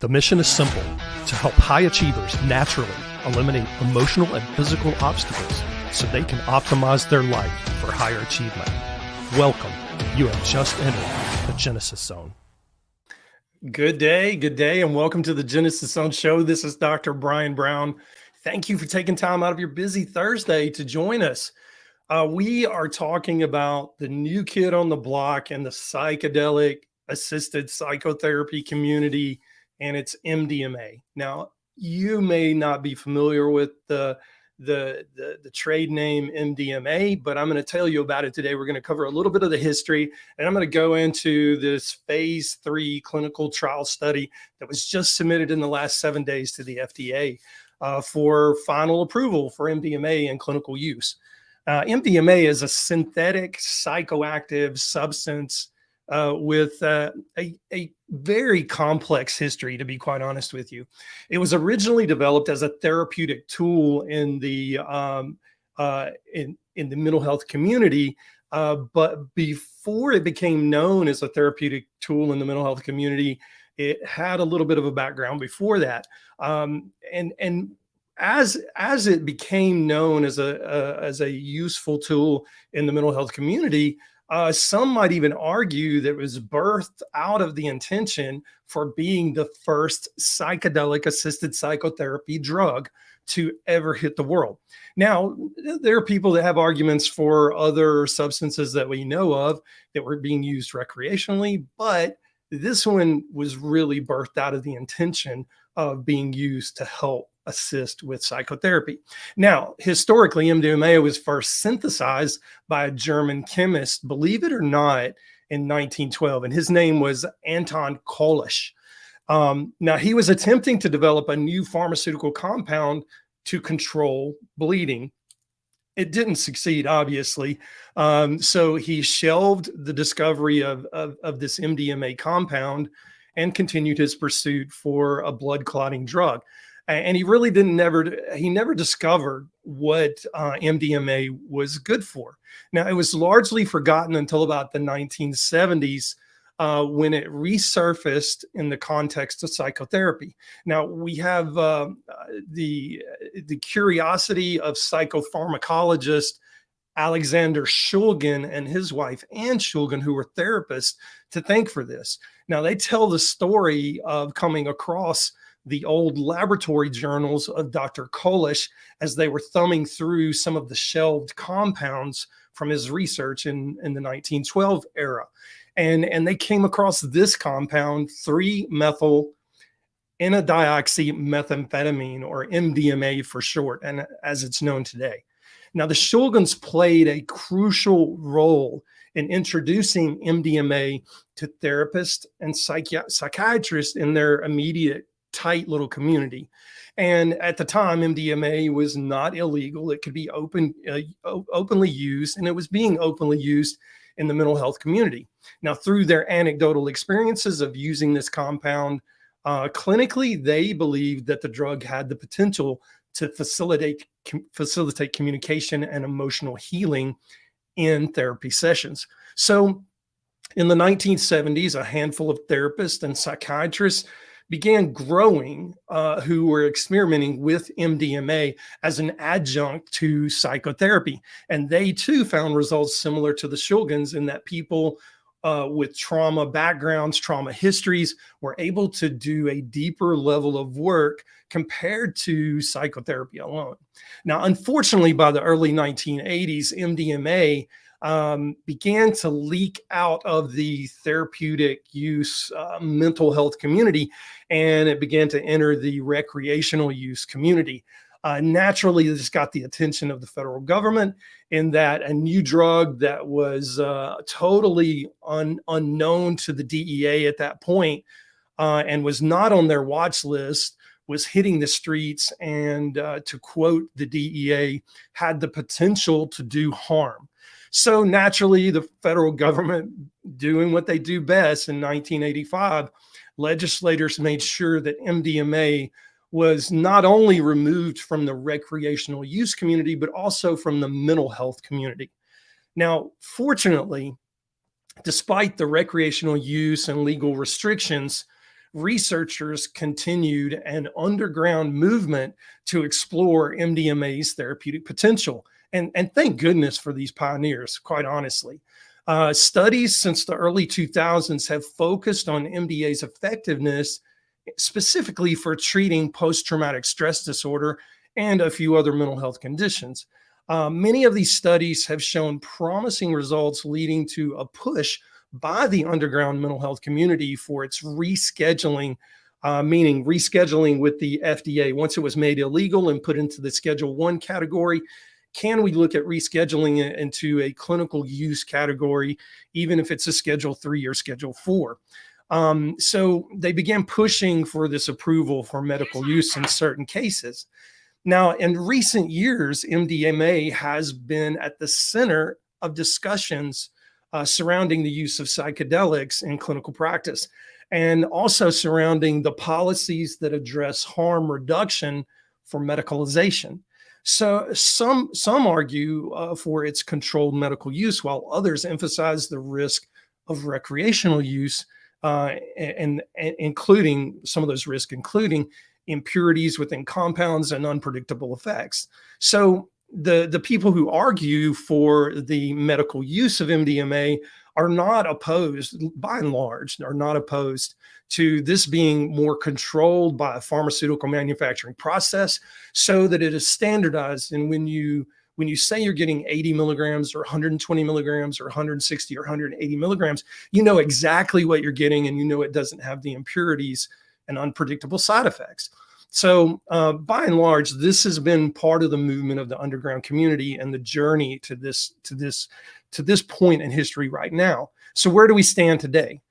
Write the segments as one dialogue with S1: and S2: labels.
S1: The mission is simple: to help high achievers naturally eliminate emotional and physical obstacles so they can optimize their life for higher achievement. Welcome. You have just entered the Genesis Zone. Good day, and welcome to the Genesis Zone show. This is Dr. Brian Brown. Thank you for taking time out of your busy Thursday to join us. We are talking about the new kid on the block in the psychedelic assisted psychotherapy community, and it's MDMA. Now, you may not be familiar with the trade name MDMA, but I'm going to tell you about it today. We're going to cover a little bit of the history, and I'm going to go into this phase 3 clinical trial study that was just submitted in the last 7 days to the FDA for final approval for MDMA in clinical use. MDMA is a synthetic psychoactive substance with a very complex history, to be quite honest with you. It was originally developed as a therapeutic tool in the mental health community, but before it became known as a therapeutic tool in the mental health community, it had a little bit of a background before that, and as it became known as a useful tool in the mental health community, some might even argue that it was birthed out of the intention for being the first psychedelic assisted psychotherapy drug to ever hit the world. Now, there are people that have arguments for other substances that we know of that were being used recreationally, but this one was really birthed out of the intention of being used to help assist with psychotherapy. Now, historically, MDMA was first synthesized by a German chemist, believe it or not, in 1912, and his name was Anton Kolisch. Now, he was attempting to develop a new pharmaceutical compound to control bleeding. It didn't succeed, obviously, so he shelved the discovery of this MDMA compound and continued his pursuit for a blood clotting drug. And he really never discovered what MDMA was good for. Now, it was largely forgotten until about the 1970s when it resurfaced in the context of psychotherapy. Now, we have the curiosity of psychopharmacologist Alexander Shulgin and his wife Anne Shulgin, who were therapists, to thank for this. Now, they tell the story of coming across the old laboratory journals of Dr. Kolisch as they were thumbing through some of the shelved compounds from his research in the 1912 era. And they came across this compound, 3-methyl-N-dioxymethamphetamine, or MDMA for short, and as it's known today. Now, the Shulgins played a crucial role in introducing MDMA to therapists and psychiatrists in their immediate tight little community. And at the time, MDMA was not illegal. It could be openly used, and it was being openly used in the mental health community. Now, through their anecdotal experiences of using this compound clinically, they believed that the drug had the potential to facilitate communication and emotional healing in therapy sessions. So in the 1970s, a handful of therapists and psychiatrists began growing who were experimenting with MDMA as an adjunct to psychotherapy. And they too found results similar to the Shulgins in that people with trauma backgrounds, trauma histories, were able to do a deeper level of work compared to psychotherapy alone. Now, unfortunately, by the early 1980s, MDMA began to leak out of the therapeutic use mental health community, and it began to enter the recreational use community. Naturally, this got the attention of the federal government in that a new drug that was totally unknown to the DEA at that point and was not on their watch list was hitting the streets and, to quote the DEA, had the potential to do harm. So naturally, the federal government, doing what they do best in 1985, legislators made sure that MDMA was not only removed from the recreational use community, but also from the mental health community. Now, fortunately, despite the recreational use and legal restrictions, researchers continued an underground movement to explore MDMA's therapeutic potential. And thank goodness for these pioneers, quite honestly. Studies since the early 2000s have focused on MDA's effectiveness specifically for treating post-traumatic stress disorder and a few other mental health conditions. Many of these studies have shown promising results, leading to a push by the underground mental health community for its rescheduling, meaning rescheduling with the FDA. Once it was made illegal and put into the Schedule 1 category, can we look at rescheduling it into a clinical use category, even if it's a Schedule 3 or Schedule 4? So they began pushing for this approval for medical use in certain cases. Now, in recent years, MDMA has been at the center of discussions surrounding the use of psychedelics in clinical practice, and also surrounding the policies that address harm reduction for medicalization. So some argue for its controlled medical use, while others emphasize the risk of recreational use, and including some of those risks, including impurities within compounds and unpredictable effects. So the people who argue for the medical use of MDMA are not opposed, by and large, are not opposed to this being more controlled by a pharmaceutical manufacturing process so that it is standardized. And when you say you're getting 80 milligrams or 120 milligrams or 160 or 180 milligrams, you know exactly what you're getting, and you know it doesn't have the impurities and unpredictable side effects. So by and large, this has been part of the movement of the underground community and the journey to this point in history right now. So where do we stand today?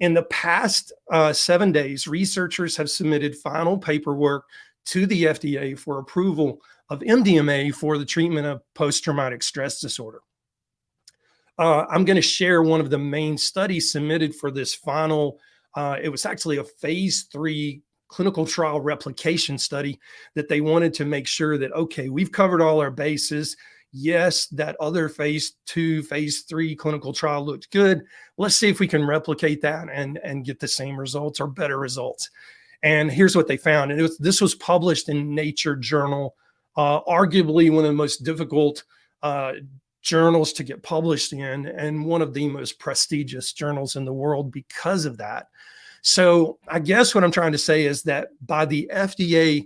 S1: In the past 7 days, researchers have submitted final paperwork to the FDA for approval of MDMA for the treatment of post-traumatic stress disorder. I'm going to share one of the main studies submitted for this final. It was actually a phase 3 clinical trial replication study that they wanted to make sure that, okay, we've covered all our bases. Yes, that other phase 2, phase 3 clinical trial looked good. Let's see if we can replicate that and get the same results or better results. And here's what they found. And this was published in Nature Journal, arguably one of the most difficult journals to get published in, and one of the most prestigious journals in the world because of that. So I guess what I'm trying to say is that by the FDA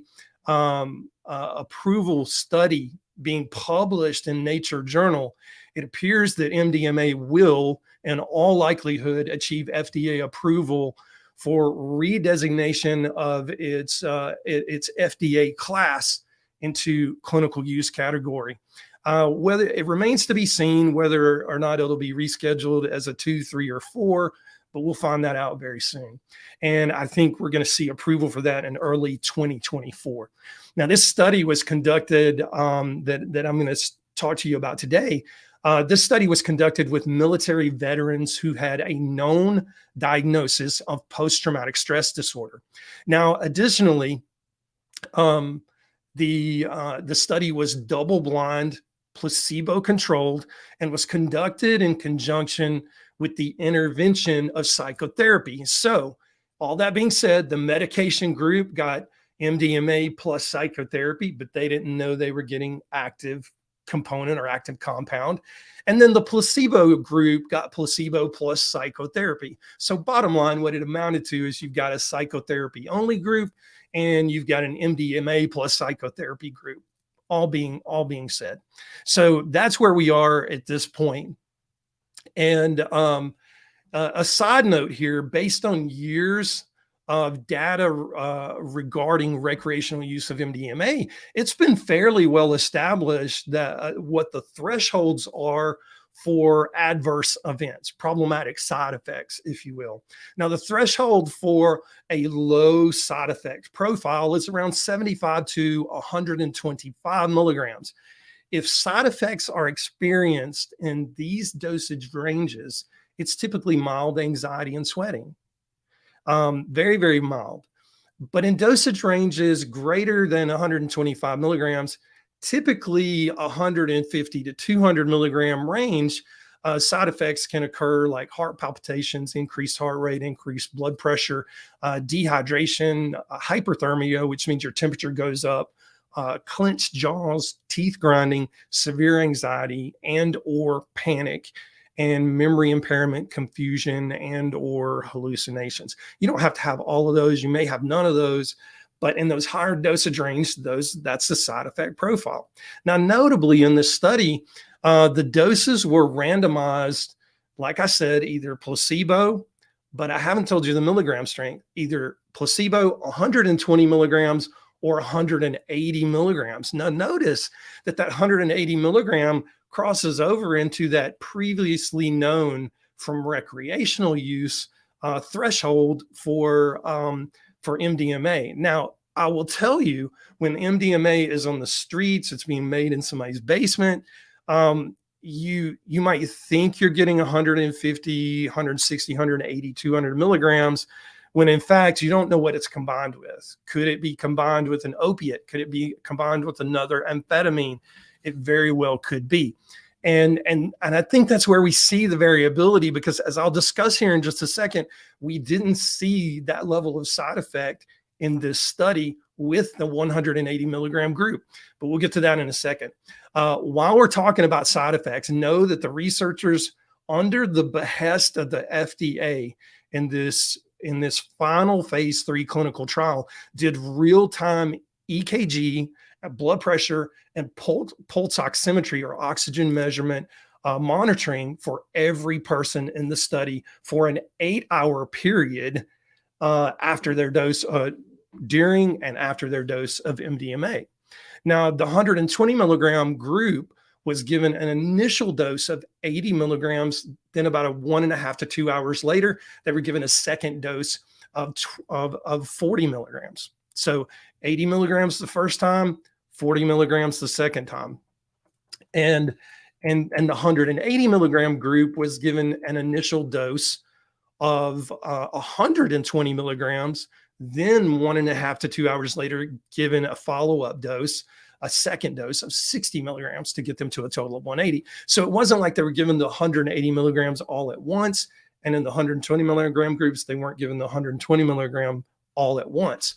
S1: approval study being published in Nature Journal, it appears that MDMA will, in all likelihood, achieve FDA approval for redesignation of its FDA class into clinical use category. Whether it remains to be seen whether or not it'll be rescheduled as a 2, 3, or 4, but we'll find that out very soon. And I think we're going to see approval for that in early 2024. Now, this study was conducted that I'm going to talk to you about today. This study was conducted with military veterans who had a known diagnosis of post-traumatic stress disorder. Now, additionally, the study was double-blind, placebo-controlled, and was conducted in conjunction with the intervention of psychotherapy. So, all that being said, the medication group got MDMA plus psychotherapy, but they didn't know they were getting active component or active compound. And then the placebo group got placebo plus psychotherapy. So bottom line, what it amounted to is you've got a psychotherapy only group and you've got an MDMA plus psychotherapy group, all being said. So that's where we are at this point. And a side note here, based on years of data regarding recreational use of MDMA, it's been fairly well established that what the thresholds are for adverse events, problematic side effects, if you will. Now, the threshold for a low side effect profile is around 75 to 125 milligrams. If side effects are experienced in these dosage ranges, it's typically mild anxiety and sweating. Very, very mild. But in dosage ranges greater than 125 milligrams, typically 150 to 200 milligram range, Side effects can occur like heart palpitations, increased heart rate, increased blood pressure, dehydration, hyperthermia, which means your temperature goes up, clenched jaws, teeth grinding, severe anxiety and or panic, and memory impairment, confusion, and or hallucinations. You don't have to have all of those. You may have none of those, but in those higher dosage range, that's the side effect profile. Now, notably in this study, the doses were randomized, like I said, either placebo, but I haven't told you the milligram strength, either placebo, 120 milligrams, or 180 milligrams. Now, notice that 180 milligram crosses over into that previously known from recreational use threshold for MDMA. Now, I will tell you, when MDMA is on the streets, it's being made in somebody's basement. You might think you're getting 150, 160, 180, 200 milligrams, when in fact you don't know what it's combined with. Could it be combined with an opiate? Could it be combined with another amphetamine? It very well could be. And I think that's where we see the variability, because as I'll discuss here in just a second, we didn't see that level of side effect in this study with the 180 milligram group, but we'll get to that in a second. While we're talking about side effects, know that the researchers, under the behest of the FDA in this final phase 3 clinical trial, did real-time EKG, blood pressure, and pulse oximetry, or oxygen measurement monitoring for every person in the study for an 8-hour period after their dose, during and after their dose of MDMA. Now, the 120 milligram group was given an initial dose of 80 milligrams. Then about 1.5 to 2 hours later, they were given a second dose of 40 milligrams. So 80 milligrams the first time, 40 milligrams the second time. And the 180 milligram group was given an initial dose of 120 milligrams, then 1.5 to 2 hours later, given a follow-up dose, a second dose of 60 milligrams to get them to a total of 180. So it wasn't like they were given the 180 milligrams all at once. And in the 120 milligram groups, they weren't given the 120 milligram all at once.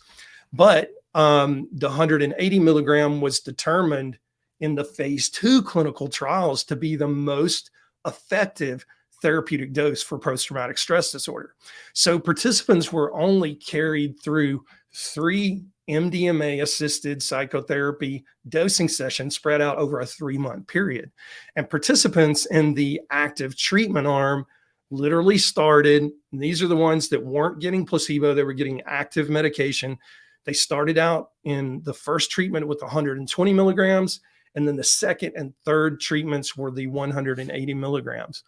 S1: But the 180 milligram was determined in the phase 2 clinical trials to be the most effective therapeutic dose for post-traumatic stress disorder. So participants were only carried through 3 MDMA-assisted psychotherapy dosing sessions spread out over a 3-month period. And participants in the active treatment arm literally started, and these are the ones that weren't getting placebo, they were getting active medication. They started out in the first treatment with 120 milligrams, and then the second and third treatments were the 180 milligrams.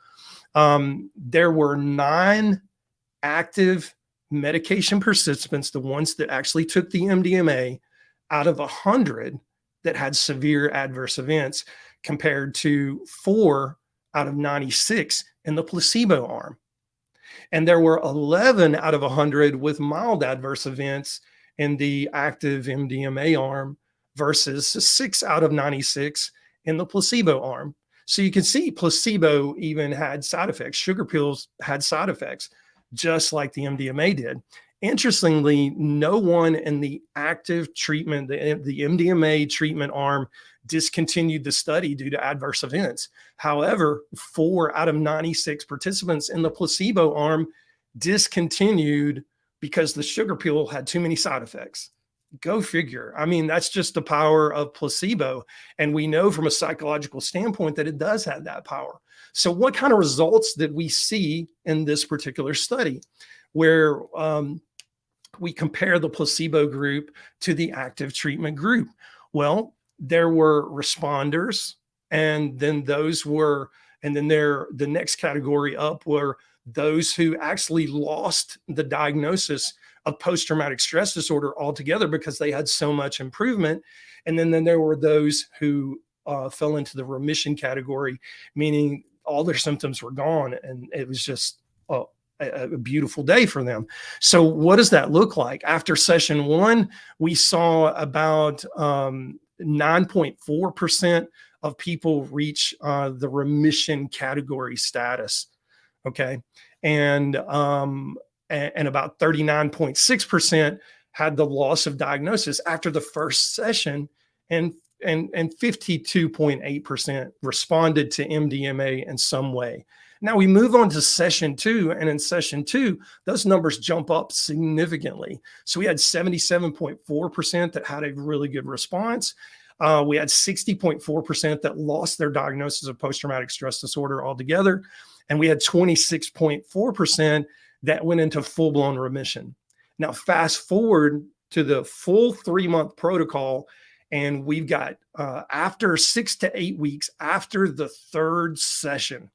S1: There were 9 active medication participants, the ones that actually took the MDMA, out of 100 that had severe adverse events, compared to 4 out of 96 in the placebo arm. And there were 11 out of 100 with mild adverse events in the active MDMA arm versus 6 out of 96 in the placebo arm. So you can see placebo even had side effects. Sugar pills had side effects, just like the MDMA did. Interestingly, no one in the active treatment, the MDMA treatment arm, discontinued the study due to adverse events. However, 4 out of 96 participants in the placebo arm discontinued because the sugar pill had too many side effects. Go figure. I mean, that's just the power of placebo. And we know from a psychological standpoint that it does have that power. So what kind of results did we see in this particular study, where we compare the placebo group to the active treatment group? Well, there were responders, and then the next category up were those who actually lost the diagnosis of post-traumatic stress disorder altogether because they had so much improvement. And then there were those who fell into the remission category, meaning all their symptoms were gone, and it was just a beautiful day for them. So what does that look like? After session 1, we saw about 9.4% of people reach the remission category status. Okay. And about 39.6% had the loss of diagnosis after the first session, and 52.8% responded to MDMA in some way. Now we move on to session 2, and in session 2, those numbers jump up significantly. So we had 77.4% that had a really good response. We had 60.4% that lost their diagnosis of post-traumatic stress disorder altogether. And we had 26.4% that went into full-blown remission. Now, fast forward to the full 3-month protocol, and we've got after 6 to 8 weeks after the third session,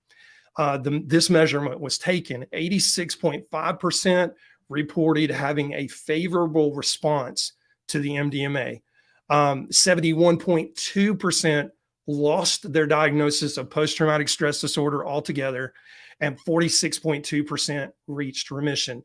S1: this measurement was taken. 86.5% reported having a favorable response to the MDMA. 71.2% lost their diagnosis of post-traumatic stress disorder altogether, and 46.2% reached remission.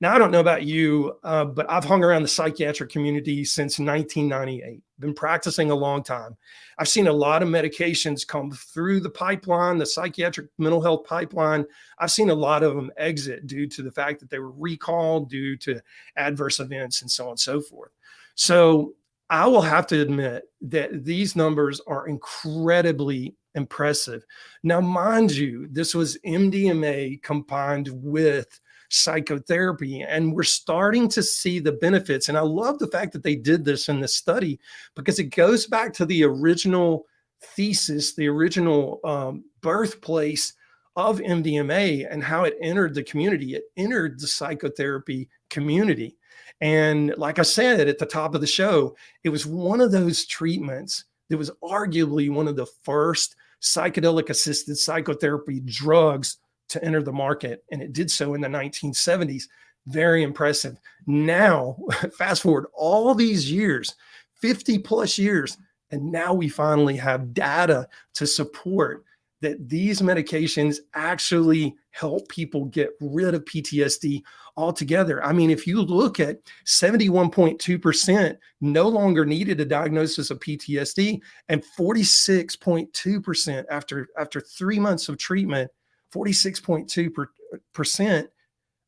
S1: Now, I don't know about you, but I've hung around the psychiatric community since 1998, been practicing a long time. I've seen a lot of medications come through the pipeline, the psychiatric mental health pipeline. I've seen a lot of them exit due to the fact that they were recalled due to adverse events and so on and so forth. So I will have to admit that these numbers are incredibly impressive. Now, mind you, this was MDMA combined with psychotherapy, and we're starting to see the benefits. And I love the fact that they did this in this study, because it goes back to the original thesis, the original birthplace of MDMA and how it entered the community. It entered the psychotherapy community. And like I said at the top of the show, it was one of those treatments that was arguably one of the first psychedelic assisted psychotherapy drugs to enter the market. And it did so in the 1970s. Very impressive. Now, fast forward all these years, 50 plus years, and now we finally have data to support that these medications actually help people get rid of PTSD altogether. I mean, if you look at 71.2% no longer needed a diagnosis of PTSD, and 46.2% after 3 months of treatment, 46.2%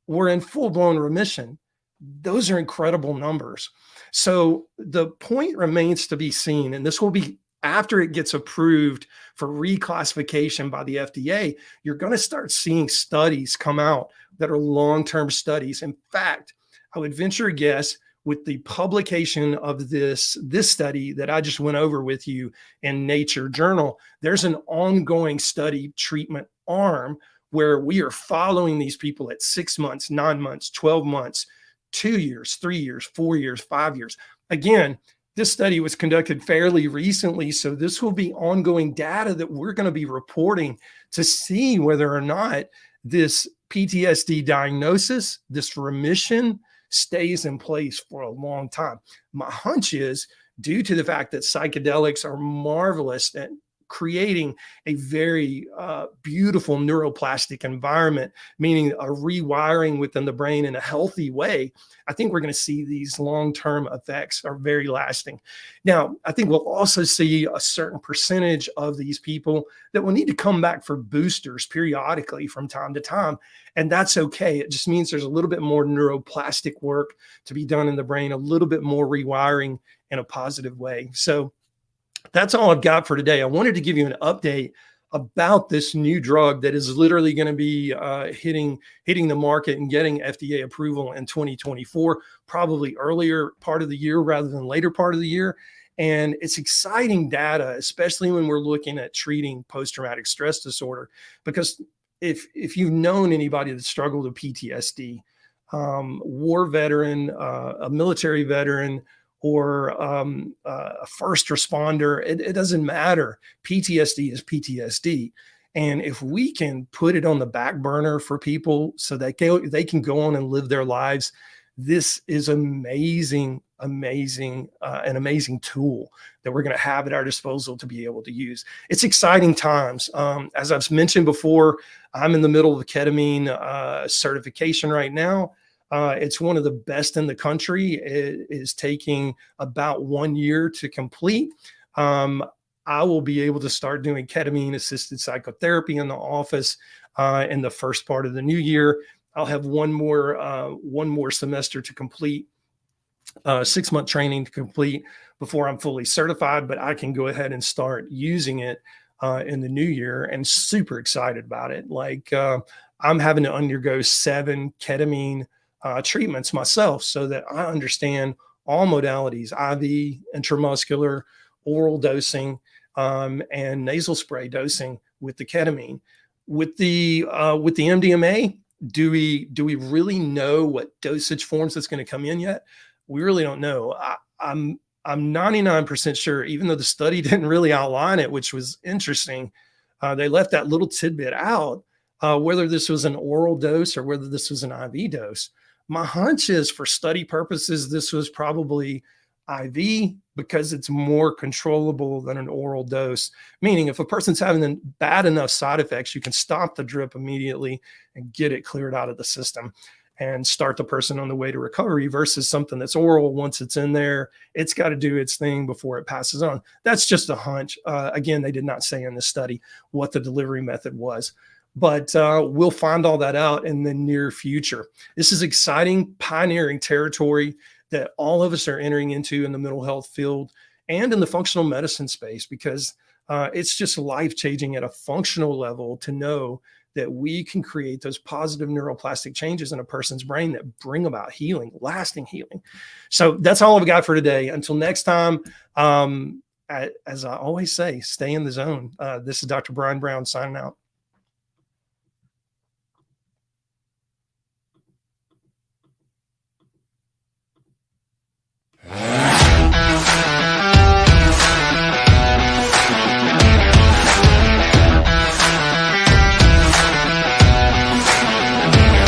S1: were in full-blown remission. Those are incredible numbers. So the point remains to be seen, and this will be after it gets approved for reclassification by the FDA. You're going to start seeing studies come out that are long-term studies. In fact, I would venture a guess with the publication of this study that I just went over with you in Nature Journal, there's an ongoing study treatment arm where we are following these people at 6 months, 9 months, 12 months, 2 years, 3 years, 4 years, 5 years. Again, this study was conducted fairly recently, so this will be ongoing data that we're going to be reporting to see whether or not this PTSD diagnosis, this remission, stays in place for a long time. My hunch is, due to the fact that psychedelics are marvelous at creating a very beautiful neuroplastic environment, meaning a rewiring within the brain in a healthy way, I think we're going to see these long-term effects are very lasting. Now, I think we'll also see a certain percentage of these people that will need to come back for boosters periodically from time to time. And that's okay. It just means there's a little bit more neuroplastic work to be done in the brain, a little bit more rewiring in a positive way. So that's all I've got for today. I wanted to give you an update about this new drug that is literally going to be hitting the market and getting FDA approval in 2024, probably earlier part of the year rather than later part of the year. And it's exciting data, especially when we're looking at treating post-traumatic stress disorder, because if you've known anybody that struggled with PTSD, war veteran, a military veteran, or a first responder, it doesn't matter. PTSD is PTSD. And if we can put it on the back burner for people so that they can go on and live their lives, this is an amazing tool that we're going to have at our disposal to be able to use. It's exciting times. As I've mentioned before, I'm in the middle of the ketamine certification right now. It's one of the best in the country. It is taking about 1 year to complete. um, I will be able to start doing ketamine assisted psychotherapy in the office in the first part of the new year. I'll have one more semester to complete, 6-month training to complete before I'm fully certified, but I can go ahead and start using it in the new year, and super excited about it. Like, I'm having to undergo 7 ketamine treatments myself so that I understand all modalities: IV, intramuscular, oral dosing, and nasal spray dosing with the ketamine. With the MDMA, do we really know what dosage forms that's going to come in yet? We really don't know. I'm 99% sure, even though the study didn't really outline it, which was interesting. They left that little tidbit out, whether this was an oral dose or whether this was an IV dose. My hunch is, for study purposes, this was probably IV, because it's more controllable than an oral dose. Meaning, if a person's having bad enough side effects, you can stop the drip immediately and get it cleared out of the system and start the person on the way to recovery, versus something that's oral. Once it's in there, it's got to do its thing before it passes on. That's just a hunch. Again, they did not say in this study what the delivery method was, but we'll find all that out in the near future. This is exciting, pioneering territory that all of us are entering into in the mental health field and in the functional medicine space, because it's just life-changing at a functional level to know that we can create those positive neuroplastic changes in a person's brain that bring about healing, lasting healing. So that's all I've got for today. Until next time, as I always say, stay in the zone. This is Dr. Brian Brown signing out.